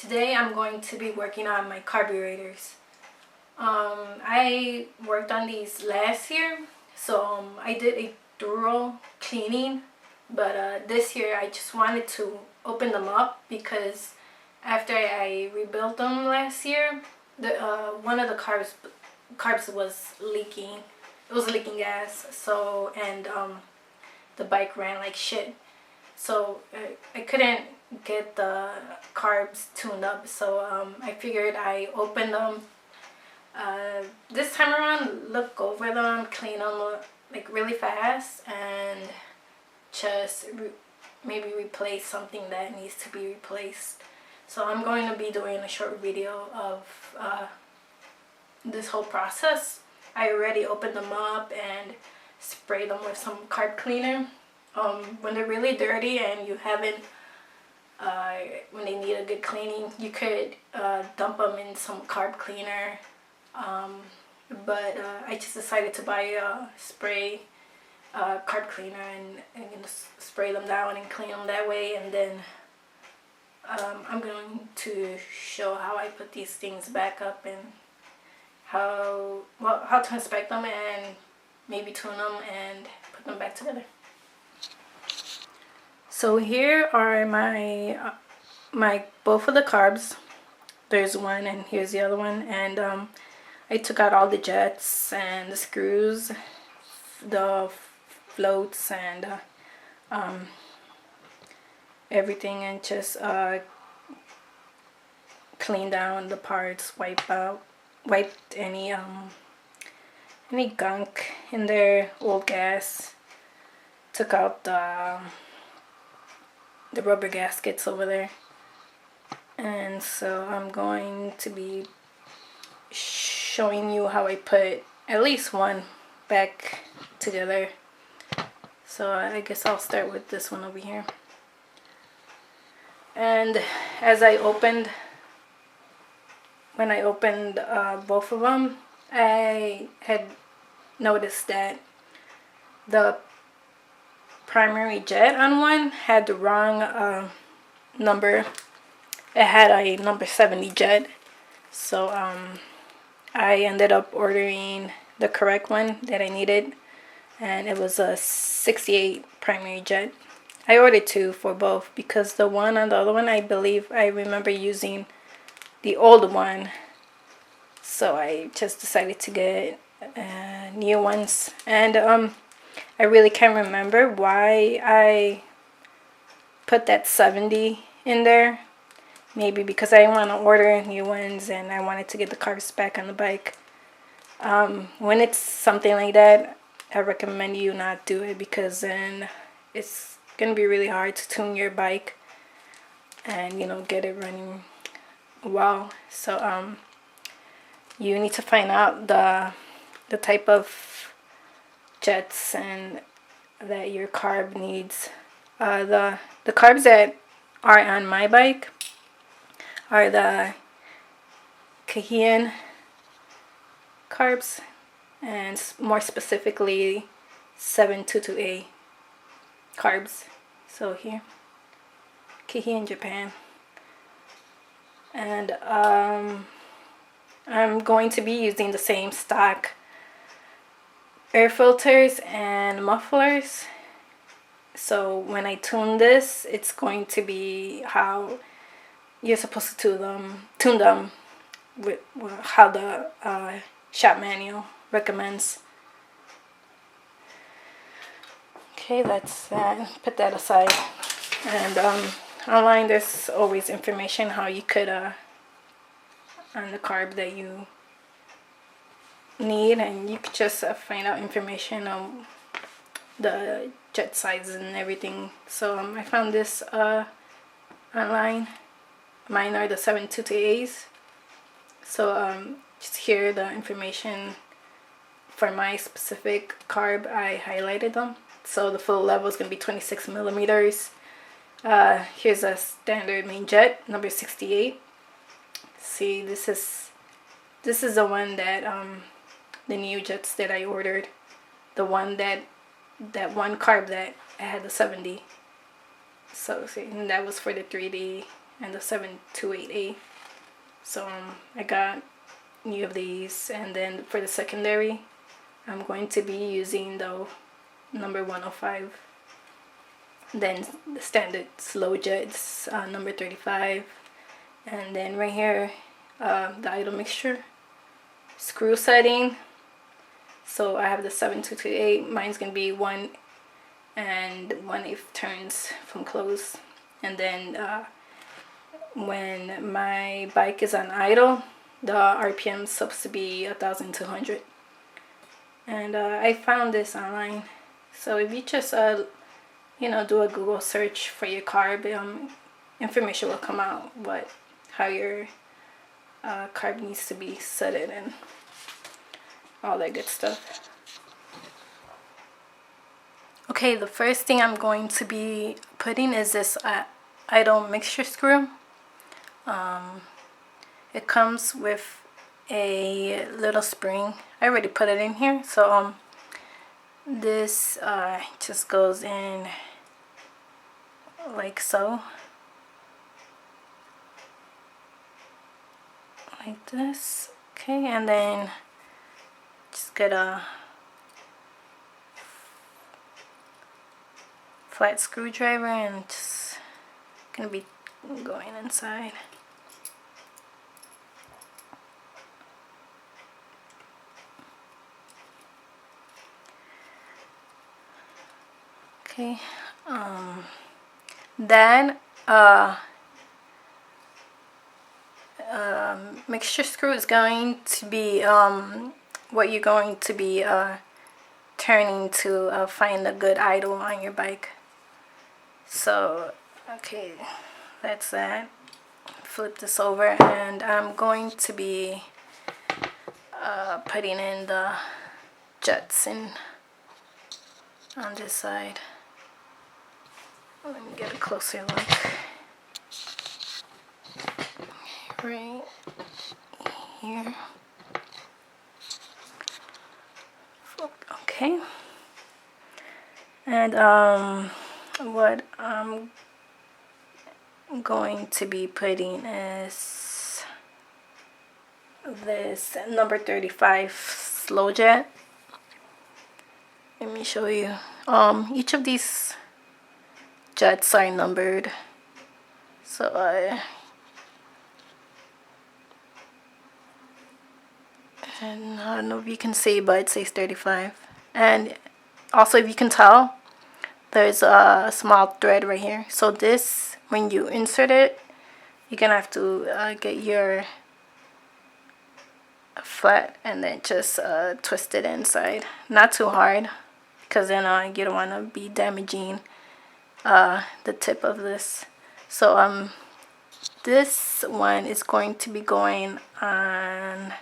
Today I'm going to be working on my carburetors. I worked on these last year, so I did a thorough cleaning, but this year I just wanted to open them up because after I rebuilt them last year, one of the carbs was leaking. It was leaking gas, so and the bike ran like shit. So I couldn't get the carbs tuned up, so I figured I opened them this time around, look over them, clean them like really fast, and just maybe replace something that needs to be replaced. So I'm going to be doing a short video of this whole process. I already opened them up and sprayed them with some carb cleaner. When they're really dirty and you haven't, when they need a good cleaning, you could dump them in some carb cleaner. But I just decided to buy a spray carb cleaner and spray them down and clean them that way. And then I'm going to show how I put these things back up and how to inspect them and maybe tune them and put them back together. So here are my both of the carbs. There's one and here's the other one, and I took out all the jets and the screws, the floats, and everything, and just clean down the parts, wiped any gunk in there, old gas, took out the rubber gaskets over there. And so I'm going to be showing you how I put at least one back together. So I guess I'll start with this one over here. And as when I opened both of them, I had noticed that the primary jet on one had the wrong number. It had a number 70 jet, so I ended up ordering the correct one that I needed, and it was a 68 primary jet. I ordered two for both because the one on the other one, I believe I remember using the old one, so I just decided to get new ones. And I really can't remember why I put that 70 in there. Maybe because I want to order new ones and I wanted to get the carbs back on the bike. When it's something like that, I recommend you not do it, because then it's going to be really hard to tune your bike and, you know, get it running well. So you need to find out the type of jets and that your carb needs. The carbs that are on my bike are the Keihin carbs, and more specifically 722A carbs. So here, Keihin, Japan. And I'm going to be using the same stock air filters and mufflers. So when I tune this, it's going to be how you're supposed to tune them with how the shop manual recommends. Okay, that's put that aside. And online there's always information how you could on the carb that you need, and you could just find out information on the jet sizes and everything. So I found this online. Mine are the 722As. So just here the information for my specific carb, I highlighted them. So the full level is going to be 26 millimeters. Here's a standard main jet, number 68. See, this is the one that the new jets that I ordered. The one that one carb that I had the 70. So see, and that was for the 3D and the 728A. So I got new of these, and then for the secondary I'm going to be using the number 105. Then the standard slow jets, number 35, and then right here the idle mixture screw setting. So I have the 722A. Mine's gonna be 1 1/8 turns from close, and then when my bike is on idle, the RPM is supposed to be 1,200. And I found this online. So if you just you know, do a Google search for your carb, information will come out how your carb needs to be set in and all that good stuff. Okay, the first thing I'm going to be putting is this idle mixture screw. It comes with a little spring. I already put it in here, so this just goes in like so, like this. Okay, and then just get a flat screwdriver and just gonna be going inside. Okay, then mixture screw is going to be what you're going to be turning to find a good idle on your bike. So okay, that's that. Flip this over, and I'm going to be putting in the jets in on this side. Let me get a closer look. Right here. Okay. And what I'm going to be putting is this number 35 slow jet. Let me show you. Each of these jets are numbered, so and I don't know if you can see, but it says 35. And also, if you can tell, there's a small thread right here. So this, when you insert it, you're gonna have to get your flat and then just twist it inside. Not too hard, because then you don't want to be damaging the tip of this. So this one is going to be going on,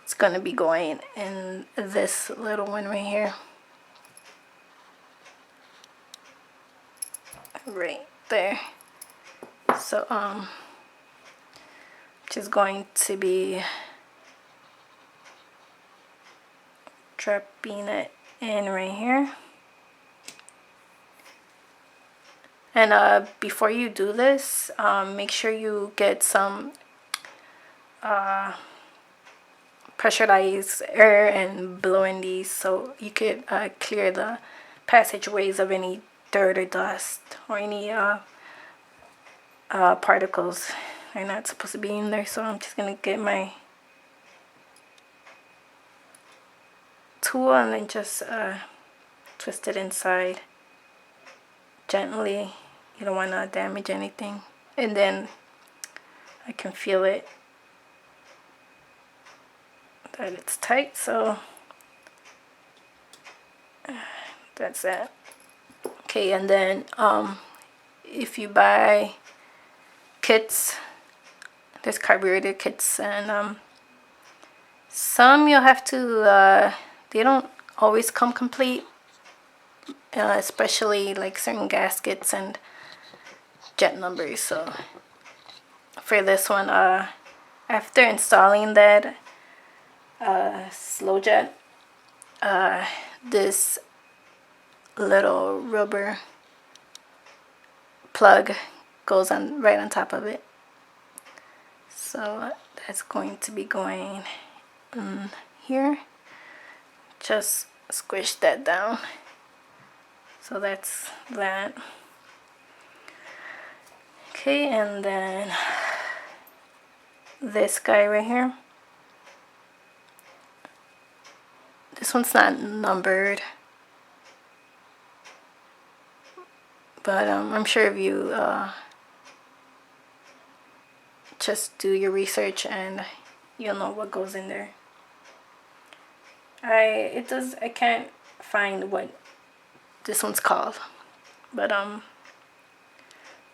it's going to be going in this little one right here, right there. So just going to be dropping it in right here. And before you do this, make sure you get some pressurized air and blow in these, so you could clear the passageways of any dirt or dust or any particles. They're not supposed to be in there. So I'm just gonna get my tool and then just twist it inside gently. You don't want to damage anything. And then I can feel it that it's tight, so that's that. Okay, and then if you buy kits, there's carburetor kits, and some you'll have to they don't always come complete, especially like certain gaskets and jet numbers. So for this one, after installing that slow jet, this little rubber plug goes on right on top of it. So that's going to be going in here. Just squish that down. So that's that. Okay, and then this guy right here. This one's not numbered, but I'm sure if you just do your research and you'll know what goes in there. I can't find what this one's called, but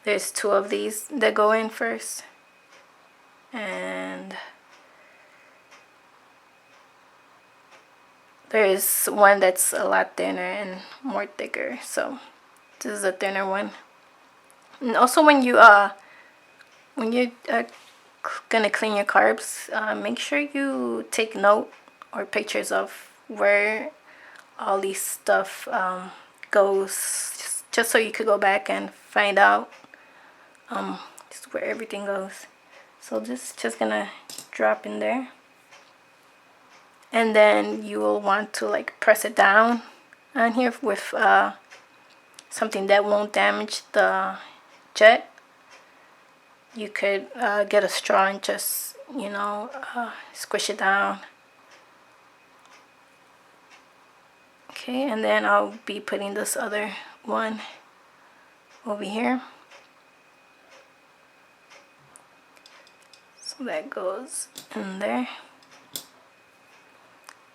there's two of these that go in first, and there is one that's a lot thinner and more thicker. So this is a thinner one. And also when you're gonna clean your carbs, make sure you take note or pictures of where all these stuff goes, just so you could go back and find out just where everything goes. So this is just gonna drop in there, and then you will want to like press it down on here with something that won't damage the jet. You could get a straw and just, you know, squish it down. Okay, and then I'll be putting this other one over here. So that goes in there.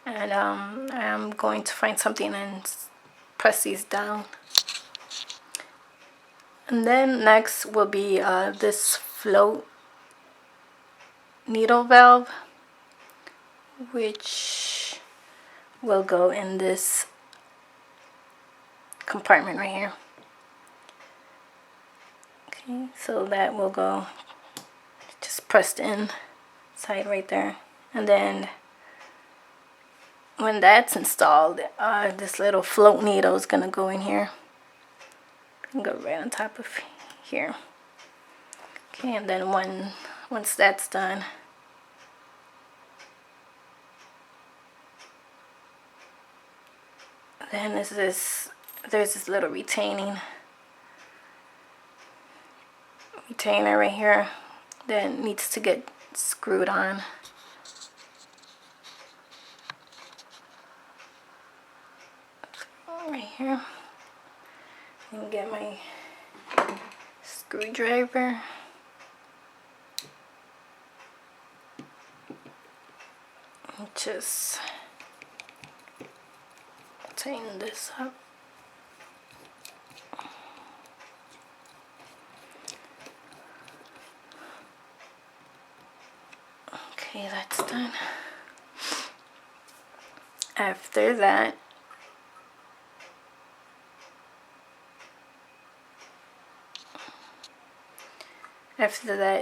And I'm going to find something and press these down. And then next will be this float needle valve, which will go in this compartment right here. Okay, so that will go just pressed in side right there. And then when that's installed, this little float needle is gonna go in here and go right on top of here. Okay, and then once that's done, then there's this little retainer right here that needs to get screwed on. Right here. And get my screwdriver. And just tighten this up. Okay, that's done. After that,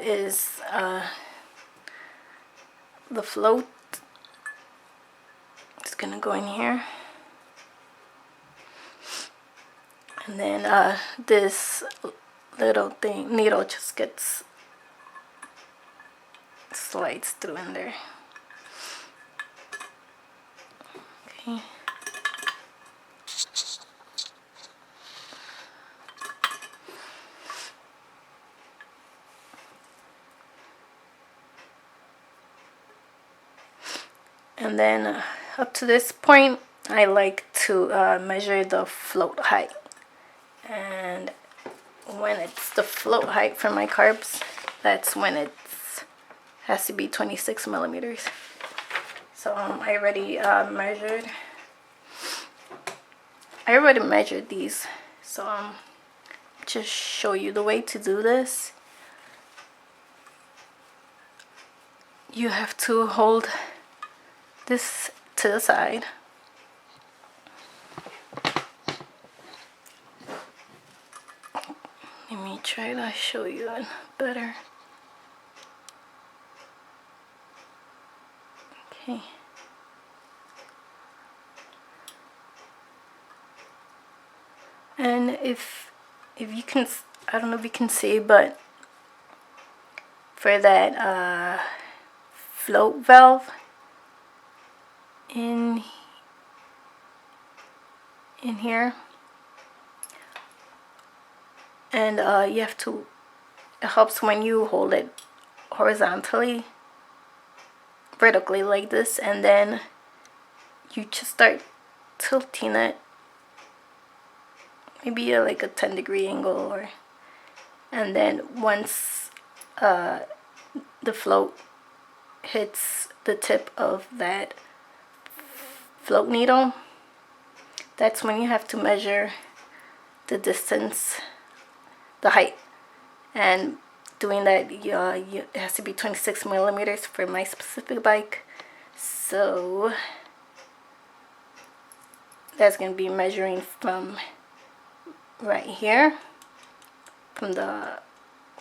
is the float. It's gonna go in here, and then this little needle just gets slides through in there. Okay. And then up to this point, I like to measure the float height. And when it's the float height for my carbs, that's when it has to be 26 millimeters. So I already measured these. So just show you the way to do this. You have to hold this to the side. Let me try to show you it better. Okay. And if you can I don't know if you can see, but for that float valve in here, and you have to, it helps when you hold it horizontally, vertically like this, and then you just start tilting it, maybe like a 10-degree angle, or, and then once the float hits the tip of that float needle, that's when you have to measure the distance, the height, and doing that, it has to be 26 millimeters for my specific bike. So that's going to be measuring from right here, from the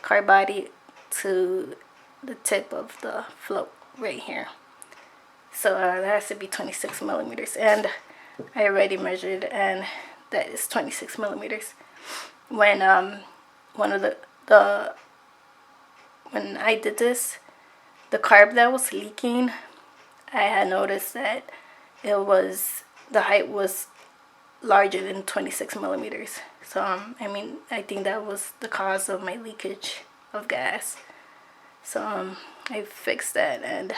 car body to the tip of the float right here. So that has to be 26 millimeters, and I already measured, and that is 26 millimeters. When when I did this, the carb that was leaking, I had noticed that the height was larger than 26 millimeters. So I mean, I think that was the cause of my leakage of gas. So I fixed that, and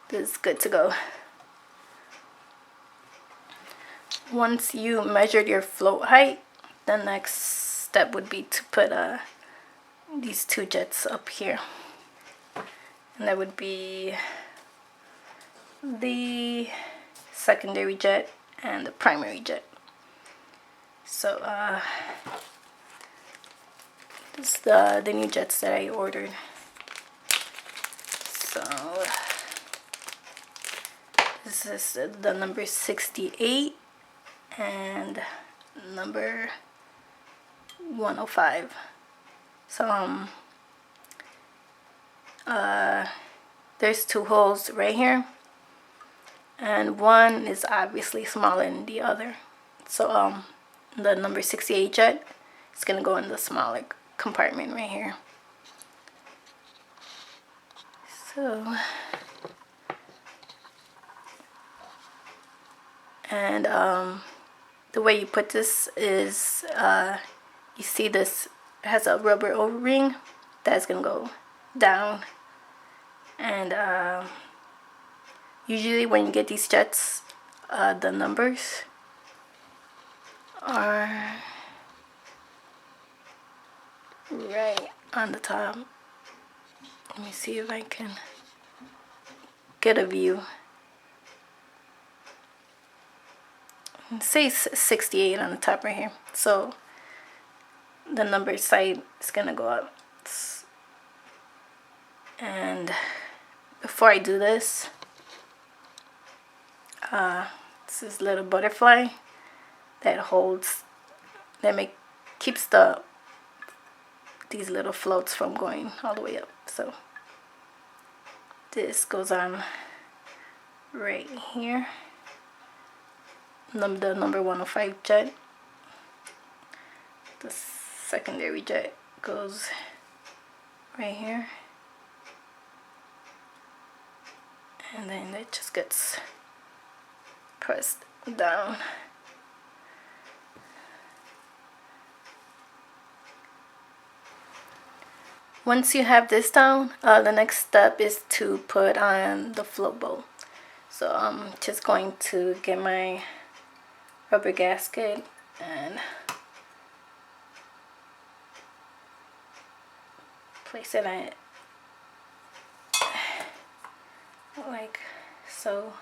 this is good to go. Once you measured your float height, the next step would be to put these two jets up here, and that would be the secondary jet and the primary jet. So this is the new jets that I ordered. So this is the number 68 and number 105. So there's two holes right here, and one is obviously smaller than the other. So the number 68 jet is gonna go in the smaller compartment right here. So, and the way you put this is, you see this has a rubber O-ring that's gonna go down, and usually when you get these jets, the numbers are right on the top. Let me see if I can get a view. It says 68 on the top right here. So the number side is gonna go up. And before I do this, this is little butterfly that holds, keeps these little floats from going all the way up. So this goes on right here. The number 105 jet. The secondary jet goes right here, and then it just gets pressed down. Once you have this down, the next step is to put on the float bowl. So I'm just going to get my rubber gasket and place it on it like so.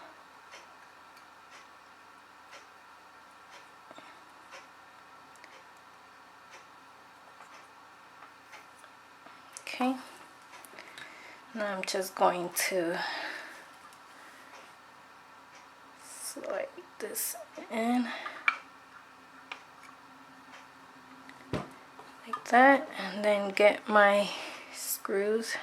Okay, now I'm just going to slide this in like that, and then get my screws.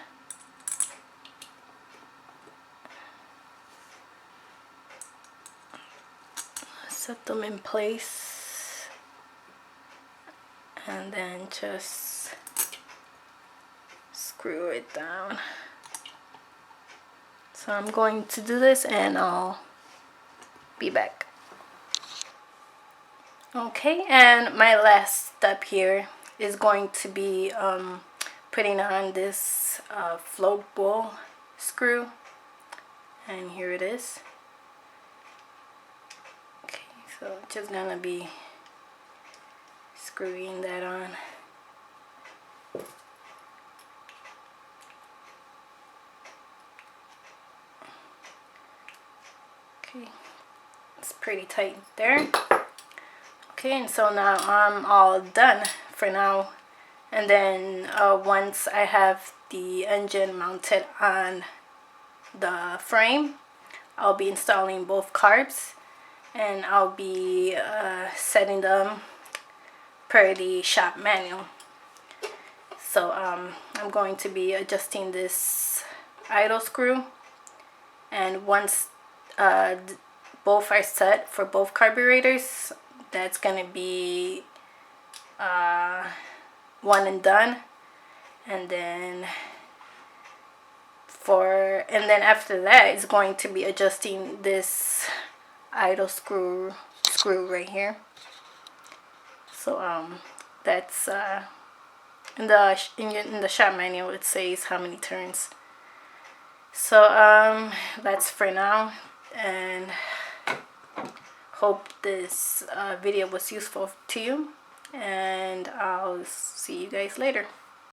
Set them in place, and then just screw it down. So I'm going to do this and I'll be back. Okay, and my last step here is going to be putting on this float bowl screw, and here it is. Okay, so just gonna be screwing that on. Okay, it's pretty tight there. Okay, and so now I'm all done for now. And then once I have the engine mounted on the frame, I'll be installing both carbs, and I'll be setting them per the shop manual. So I'm going to be adjusting this idle screw, and once both are set for both carburetors, that's gonna be one and done. And then after that, it's going to be adjusting this idle screw right here. So that's in the shop manual it says how many turns. So that's for now, and hope this video was useful to you, and I'll see you guys later.